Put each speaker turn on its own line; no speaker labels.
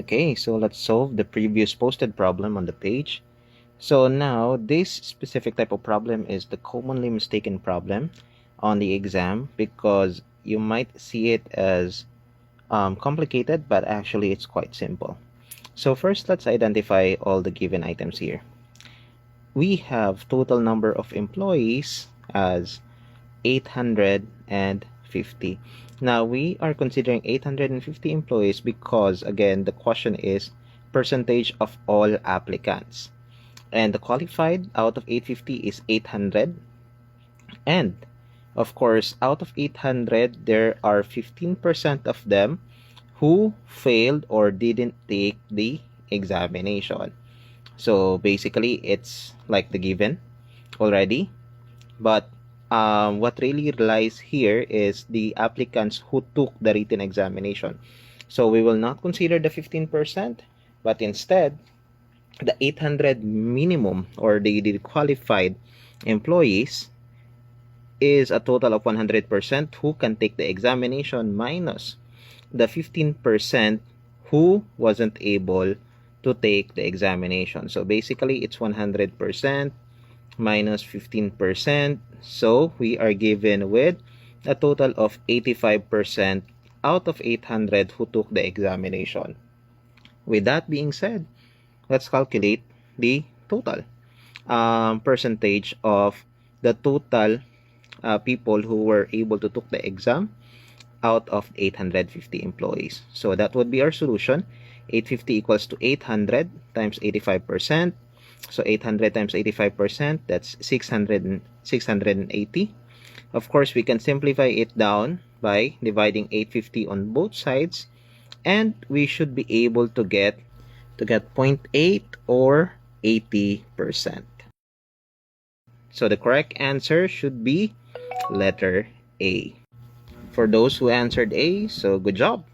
Okay, so let's solve the previous posted problem on the page. So now this specific type of problem is the commonly mistaken problem on the exam, because you might see it as complicated, but actually it's quite simple. So first, let's identify all the given items here. We have total number of employees as 850. Now we are considering 850 employees because, again, the question is percentage of all applicants, and the qualified out of 850 is 800, and of course out of 800 there are 15% of them who failed or didn't take the examination. So basically it's like the given already, but what really relies here is the applicants who took the written examination. So we will not consider the 15%, but instead the 800 minimum, or the qualified employees, is a total of 100% who can take the examination minus the 15% who wasn't able to take the examination. So basically it's 100% minus 15%. So we are given with a total of 85% out of 800 who took the examination. With that being said, let's calculate the total percentage of the total people who were able to took the exam out of 850 employees. So that would be our solution. 850 equals to 800 times 85%. So 800 times 85%, that's 680. Of course, we can simplify it down by dividing 850 on both sides, and we should be able to get 0.8 or 80%. So the correct answer should be letter A. For those who answered A, so good job.